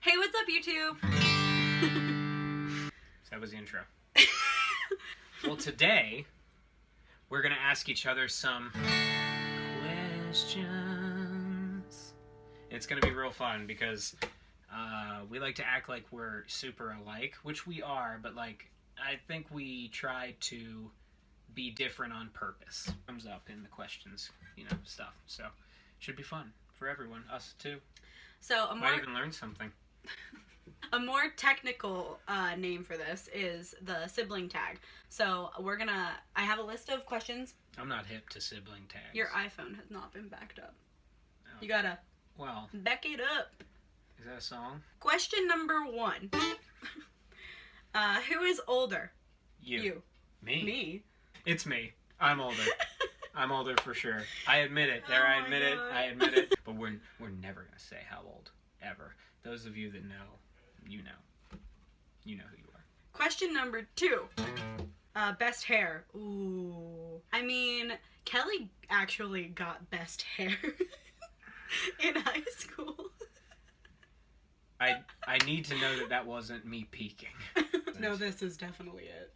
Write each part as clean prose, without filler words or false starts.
Hey, what's up, YouTube? So that was the intro. Well, today, we're going to ask each other some questions. It's going to be real fun because we like to act like we're super alike, which we are, but like, I think we try to be different on purpose. Comes up in the questions, stuff. So, should be fun for everyone, us too. So Might even learn something. A more technical name for this is the Sibling Tag. So I have a list of questions. I'm not hip to sibling tags. Your iPhone has not been backed up. Oh. You gotta back it up. Is that a song? Question number 1. Who is older? You. Me? Me. It's me. I'm older. I'm older for sure. I admit it. There, Oh I my admit it. God. I admit it. But we're never gonna say how old, ever. Those of you that know, you know. You know who you are. Question number 2. Best hair. Ooh. I mean, Kelly actually got best hair in high school. I need to know that wasn't me peeking. No, this is definitely it.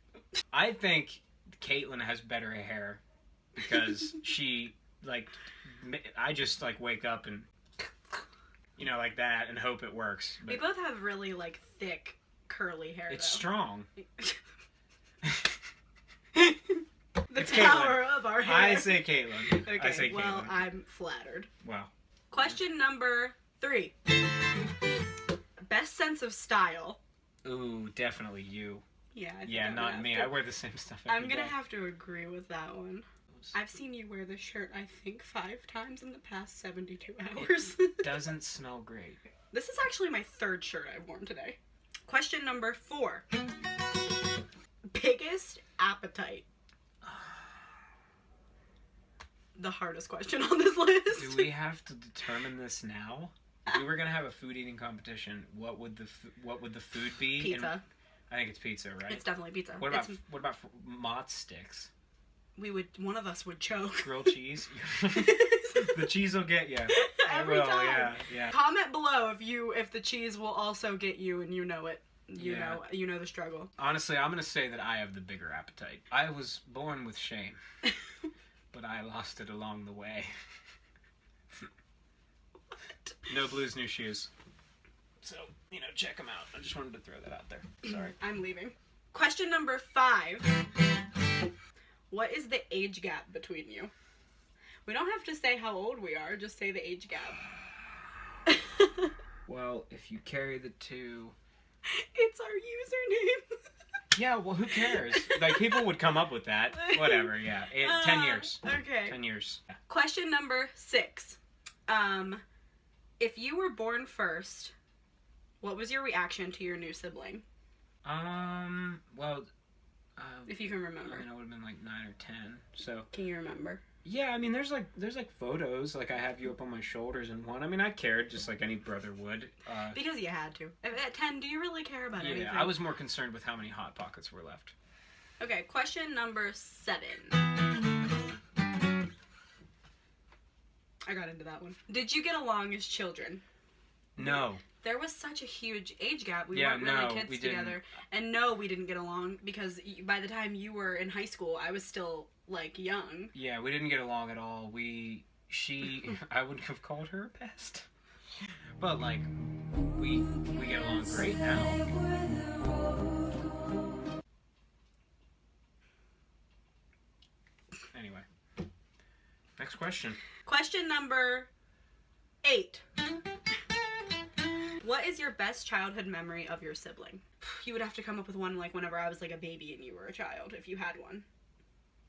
I think Caitlin has better hair because she, I just, wake up and, like that and hope it works. But We both have really, thick, curly hair, it's though. strong. The It's power of our hair. I say Caitlin. Okay, I say well, Caitlin. I'm flattered. Wow. Question number 3. Best sense of style. Ooh, definitely you. Yeah, I think Yeah, I'm gonna not have me. to- I wear the same stuff every I'm gonna day. have to agree with that one. I've seen you wear this shirt, I think, 5 times in the past 72 hours. Doesn't smell great. This is actually my 3rd shirt I've worn today. Question number 4. Biggest appetite. The hardest question on this list. Do we have to determine this now? If we were gonna have a food eating competition, what would the food be? Pizza. And I think it's pizza, right? It's definitely pizza. What about mozz sticks? One of us would choke. Grilled cheese? The cheese will get you. Every time. Yeah. Comment below if the cheese will also get you and you know it. You know the struggle. Honestly, I'm gonna say that I have the bigger appetite. I was born with shame, but I lost it along the way. What? No blues, new shoes. So, check them out. I just wanted to throw that out there. Sorry. I'm leaving. Question number 5. What is the age gap between you? We don't have to say how old we are, just say the age gap. Well, if you carry the 2... It's our username. Yeah, well, who cares? People would come up with that. Whatever, yeah. 10 years. Okay. 10 years. Yeah. Question number 6. If you were born first, what was your reaction to your new sibling? Well... If you can remember. I would have been 9 or 10, so... Can you remember? Yeah, there's photos, I have you up on my shoulders in one. I cared just like any brother would. Because you had to. At 10, do you really care about anything? Yeah, I was more concerned with how many Hot Pockets were left. Okay, question number 7. I got into that one. Did you get along as children? No. There was such a huge age gap. We Yeah, weren't really no, kids we together. didn't. And no, we didn't get along because by the time you were in high school, I was still, young. Yeah, we didn't get along at all. I wouldn't have called her a pest. But, we get along great now. Anyway. Next question. Question number 8. What is your best childhood memory of your sibling? You would have to come up with one, whenever I was, a baby and you were a child, if you had one.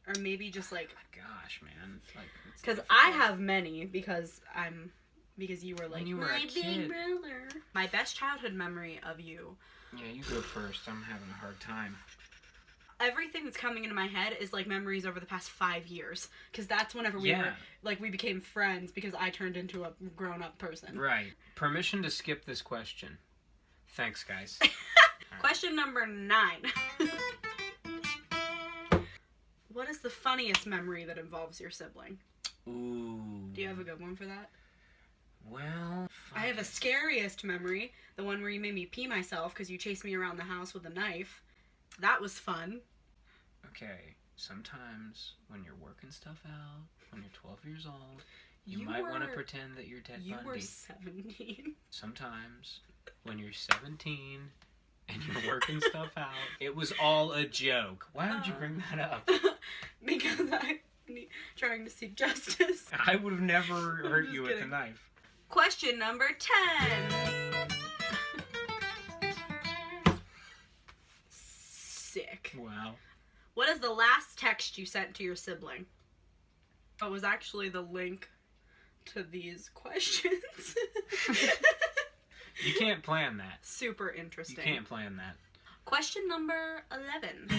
Or maybe just, Oh my gosh, man. It's because difficult. I have many, because you were, When you were my a big kid. brother. My best childhood memory of you. Yeah, you go first. I'm having a hard time. Everything that's coming into my head is, memories over the past 5 years. Because that's whenever we we became friends, because I turned into a grown-up person. Right. Permission to skip this question. Thanks, guys. Question number 9. What is the funniest memory that involves your sibling? Ooh. Do you have a good one for that? Well, I have a scariest memory. The one where you made me pee myself because you chased me around the house with a knife. That was fun. Okay, sometimes when you're working stuff out, when you're 12 years old, you might want to pretend that you're Ted Bundy. You were 17. Sometimes when you're 17 and you're working stuff out, it was all a joke. Why would you bring that up? Because I'm trying to seek justice. I would have never hurt you with a knife. Question number 10. Sick. Wow. What is the last text you sent to your sibling? Oh, it was actually the link to these questions. You can't plan that. Super interesting. You can't plan that. Question number 11.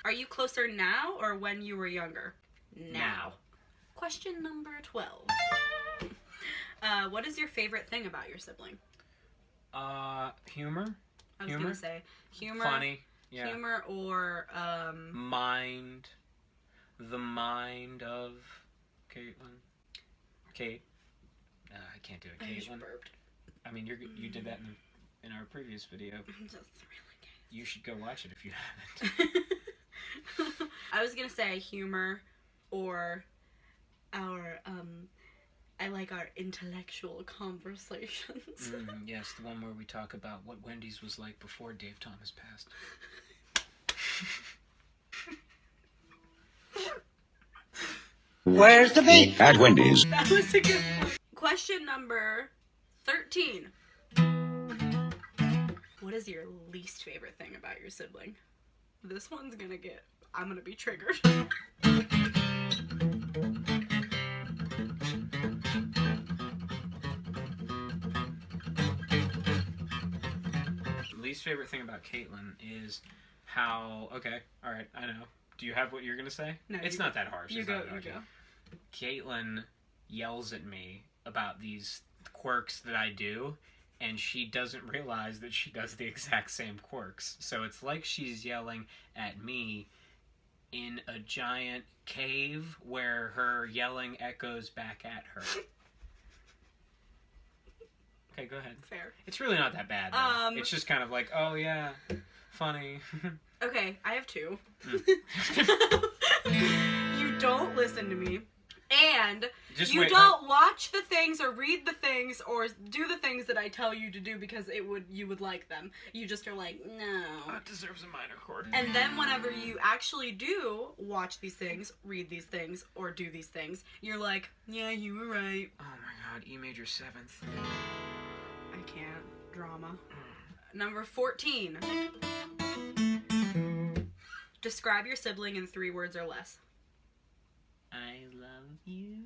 Are you closer now or when you were younger? Now. Question number 12. What is your favorite thing about your sibling? Humor. I was gonna say humor. Funny. Yeah. Humor or mind. The mind of Caitlin. Kate. I can't do it. I just Caitlin. burped. I mean, you did that in our previous video. I'm just really gay. You should go watch it if you haven't. I was gonna say humor or our I like our intellectual conversations. Yes, the one where we talk about what Wendy's was like before Dave Thomas passed. Where's the beef at Wendy's? That was a good one. Question number 13. What is your least favorite thing about your sibling? This one's gonna get... I'm gonna be triggered. Least favorite thing about Caitlin is how... Okay, alright, I know. Do you have what you're gonna say? No, it's not that harsh. You go. Caitlin yells at me about these quirks that I do, and she doesn't realize that she does the exact same quirks. So it's like she's yelling at me in a giant cave where her yelling echoes back at her. Okay, go ahead. Fair. It's really not that bad, though. It's just kind of like, oh yeah, funny. Okay, I have two. You don't listen to me. And Just you wait, don't watch the things or read the things or do the things that I tell you to do because you would like them. You just are like, no. That deserves a minor chord. And then whenever you actually do watch these things, read these things, or do these things, you're like, yeah, you were right. Oh my god, E major 7th. I can't. Drama. Number 14. Describe your sibling in 3 words or less. I love you.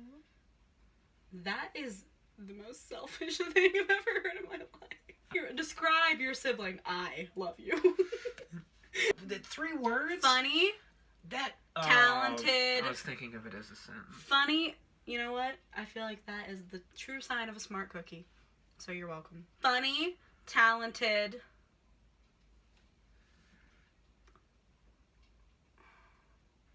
That is the most selfish thing I've ever heard in my life. Describe your sibling. I love you. The 3 words? Funny. Talented. I was thinking of it as a sentence. Funny. You know what? I feel like that is the true sign of a smart cookie. So you're welcome. Funny. Talented.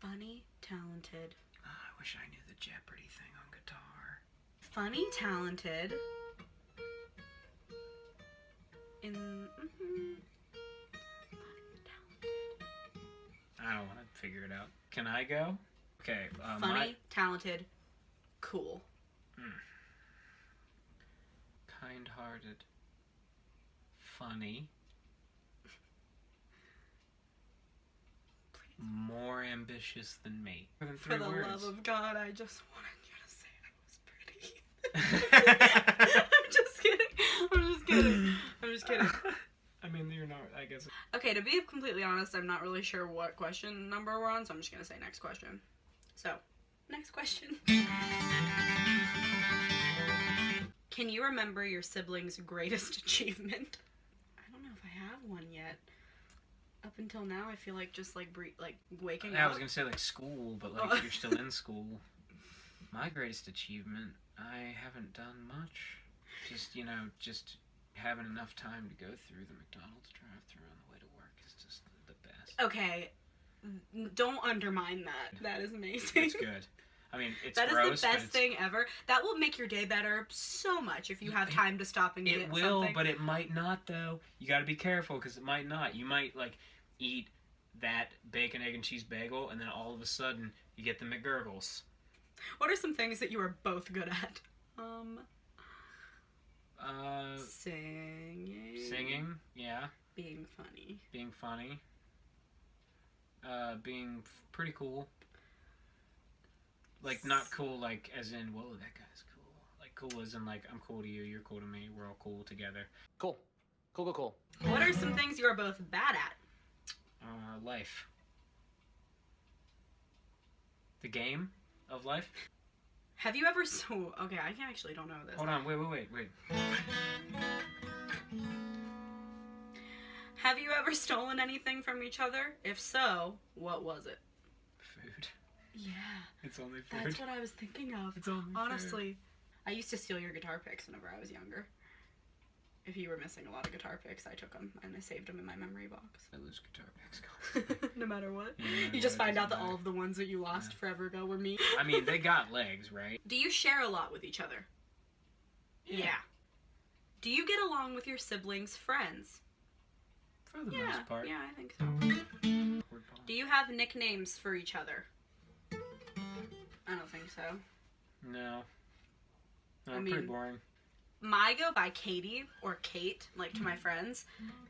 Funny. Talented. Oh, I wish I knew the Jeopardy thing on guitar. Funny, talented. Funny, talented. I don't want to figure it out. Can I go? Okay. Funny, talented, cool. Kind-hearted. Funny. More ambitious than me. More than 3 For the words. love of God, I just wanted you to say I was pretty. I'm just kidding. I mean, you're not, I guess. Okay, to be completely honest, I'm not really sure what question number we're on, so I'm just gonna say next question. So, next question. Can you remember your sibling's greatest achievement? I don't know if I have one yet. Up until now, I feel like just like waking up. I was gonna say like school, but like you're still in school. My greatest achievement, I haven't done much. Just, just having enough time to go through the McDonald's drive-thru on the way to work is just the best. Okay, don't undermine that. That is amazing. It's good. I mean, it's That gross, is the best thing ever. That will make your day better so much if you have time to stop and get it will, something. but it might not, though. You got to be careful, because it might not. You might, like, eat that bacon, egg, and cheese bagel, and then all of a sudden, you get the McGurgles. What are some things that you are both good at? Singing. Yeah. Being funny. Being funny. Being pretty cool. Like, not cool, like, as in, whoa, that guy's cool. Like, cool as in, like, I'm cool to you, you're cool to me, we're all cool together. Cool. Cool. What are some things you are both bad at? Life. The game of life. Have you ever... okay, I actually don't know this. Hold on, wait. Have you ever stolen anything from each other? If so, what was it? Food. Yeah. It's only food. That's what I was thinking of. It's only Honestly. food. I used to steal your guitar picks whenever I was younger. If you were missing a lot of guitar picks, I took them and I saved them in my memory box. I lose guitar picks constantly. No matter what. Yeah, You just find out that matter. all of the ones that you lost forever ago were me. I mean, they got legs, right? Do you share a lot with each other? Yeah. Do you get along with your siblings' friends? For the most part. Yeah, I think so. Do you have nicknames for each other? I don't think so. No. No, I pretty mean- boring. I go by Katie or Kate, like, to my friends.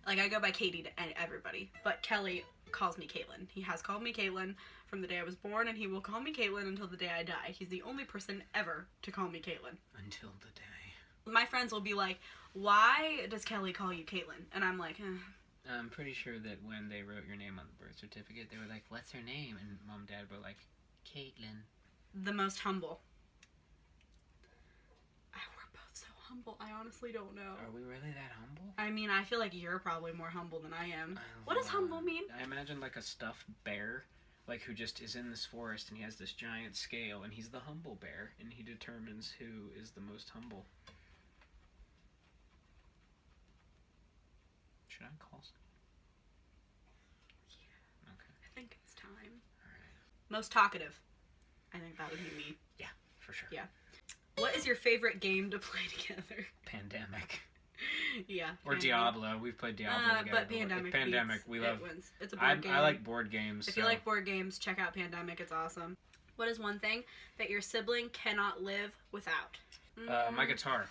Like, I go by Katie to everybody. But Kelly calls me Caitlin. He has called me Caitlin from the day I was born, and he will call me Caitlin until the day I die. He's the only person ever to call me Caitlin. Until the day. My friends will be like, why does Kelly call you Caitlin? And I'm like, I'm pretty sure that when they wrote your name on the birth certificate, they were like, what's her name? And mom and dad were like, Caitlin. the most humble. We're both so humble. I honestly don't know. Are we really that humble? I mean, I feel like you're probably more humble than I am. What does humble mean? I imagine like a stuffed bear, like who just is in this forest and he has this giant scale and he's the humble bear and he determines who is the most humble. Should I call some? Yeah. Okay. I think it's time. Alright. Most talkative. I think that would be me. For sure. Yeah. What is your favorite game to play together? Pandemic. Yeah. Or Diablo. We've played Diablo together. But Pandemic. Pandemic. beats. We love. It wins. It's a board game. I like board games. If so. you like board games, check out Pandemic. It's awesome. What is one thing that your sibling cannot live without? My guitar.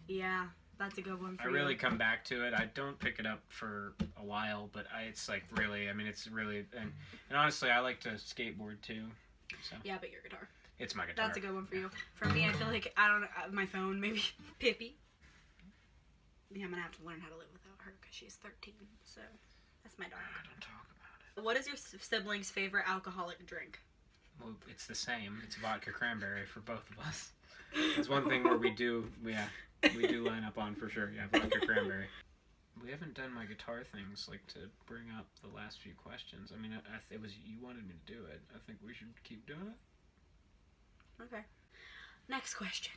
Yeah, that's a good one for I you. really come back to it. I don't pick it up for a while, but it's like really. I mean, it's really and honestly, I like to skateboard too. So Yeah, but your guitar. it's my guitar. That's a good one for you. For me, I feel like, I don't know, my phone, maybe Pippi. Yeah, I'm gonna have to learn how to live without her because she's 13, so that's my dog. Don't talk about it. What is your sibling's favorite alcoholic drink? Well, it's the same. It's vodka cranberry for both of us. It's one thing where we do line up on for sure. Yeah, vodka cranberry. We haven't done my guitar things like to bring up the last few questions. I mean, it was you wanted me to do it. I think we should keep doing it. Okay. Next question.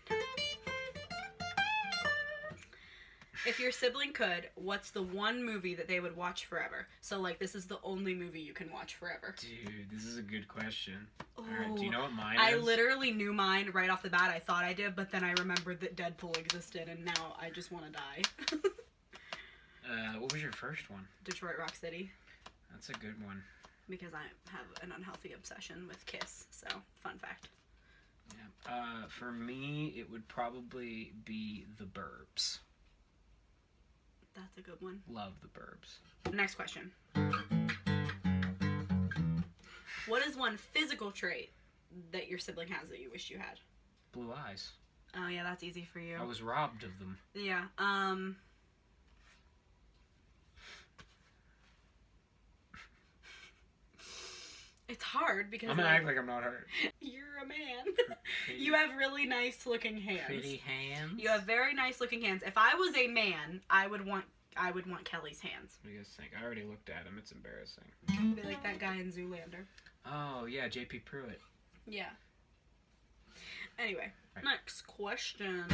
If your sibling could, what's the one movie that they would watch forever? So, like, this is the only movie you can watch forever. Dude, this is a good question. Ooh. Alright, do you know what mine I is? literally knew mine right off the bat. I thought I did, but then I remembered that Deadpool existed, and now I just want to die. What was your first one? Detroit Rock City. That's a good one. Because I have an unhealthy obsession with Kiss, so fun fact. Yeah. For me, it would probably be The Burbs. That's a good one. Love The Burbs. Next question. What is one physical trait that your sibling has that you wish you had? Blue eyes. Oh yeah, that's easy for you. I was robbed of them. Yeah. It's hard because I'm gonna act like I'm not hurt. you're a man. You have really nice looking hands. Pretty hands. You have very nice looking hands. If I was a man, I would want Kelly's hands. What do you guys think? I already looked at him. It's embarrassing. Be like that guy in Zoolander. Oh yeah, J.P. Pruitt. Yeah. Anyway, Right. next question.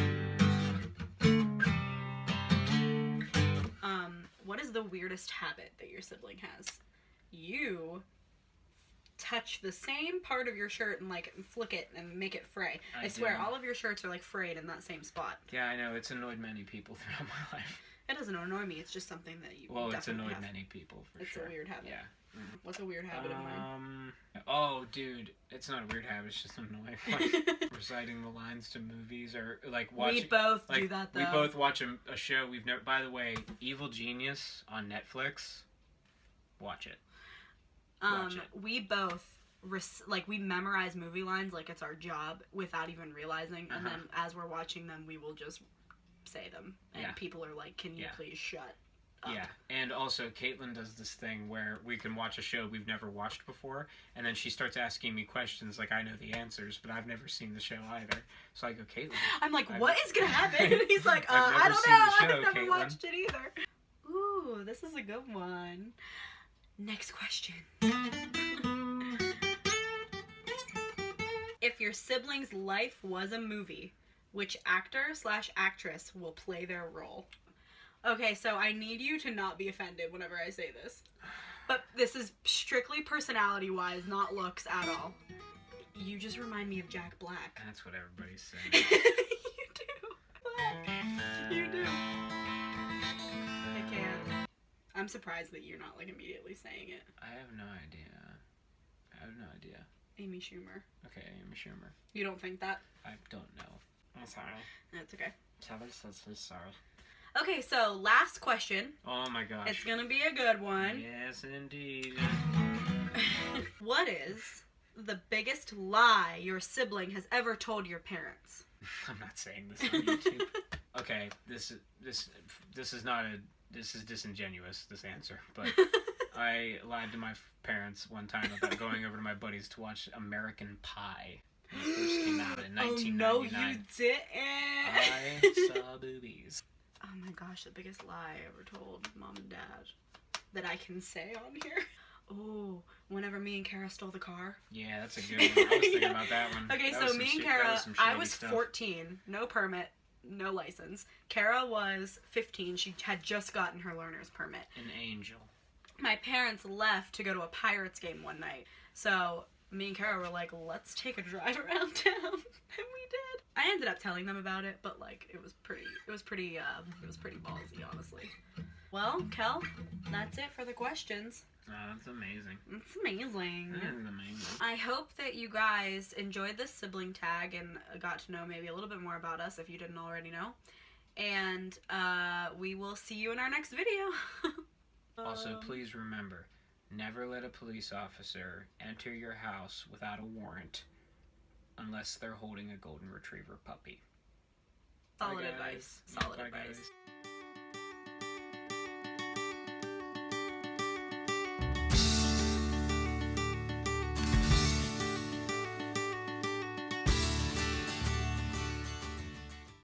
What is the weirdest habit that your sibling has? You touch the same part of your shirt and like flick it and make it fray. I swear, all of your shirts are like frayed in that same spot. Yeah, I know. It's annoyed many people throughout my life. It doesn't annoy me. It's just something that you. Well, it's definitely annoyed have. many people for It's sure. a weird habit. Yeah. What's a weird habit of mine? Oh, dude, it's not a weird habit. It's just annoying. Like reciting the lines to movies or like watching. We both like, do that though. We both watch a show we've never. By the way, Evil Genius on Netflix. Watch it. Watch it. We both we memorize movie lines like it's our job without even realizing, and then as we're watching them, we will just say them, and people are like, "Can you please shut up?" Yeah, and also Caitlin does this thing where we can watch a show we've never watched before, and then she starts asking me questions like I know the answers, but I've never seen the show either. So I go, Caitlin. I'm like, what is gonna happen? And he's like, I don't know. I've never watched it either. Ooh, this is a good one. Next question. If your sibling's life was a movie, which actor/actress will play their role? Okay, so I need you to not be offended whenever I say this. But this is strictly personality-wise, not looks at all. You just remind me of Jack Black. That's what everybody's saying. You do. You do. I can't. I'm surprised that you're not, like, immediately saying it. I have no idea. Amy Schumer. Okay, Amy Schumer. You don't think that? I don't know. I'm sorry. That's okay. Taylor says he's sorry. Okay, so last question. Oh my gosh. It's gonna be a good one. Yes, indeed. What is the biggest lie your sibling has ever told your parents? I'm not saying this on YouTube. Okay, this is not a. This is disingenuous, this answer, but I lied to my parents one time about going over to my buddies to watch American Pie when it first came out in 1999. Oh, no, you didn't. I saw boobies. Oh my gosh, the biggest lie I ever told mom and dad that I can say on here. Oh, whenever me and Kara stole the car. Yeah, that's a good one. I was thinking about that one. Okay, that so me and Kara, I was 14, no permit, no license. Kara was 15. She had just gotten her learner's permit. An angel. My parents left to go to a Pirates game one night. So me and Kara were like, let's take a drive around town. And we did. I ended up telling them about it, but like it was pretty ballsy, honestly. Well, Kel, that's it for the questions. Oh, that's amazing. It's amazing. That is amazing. I hope that you guys enjoyed this sibling tag and got to know maybe a little bit more about us if you didn't already know. And we will see you in our next video. Also, please remember, never let a police officer enter your house without a warrant unless they're holding a golden retriever puppy. Solid advice. Solid Bye, advice. guys.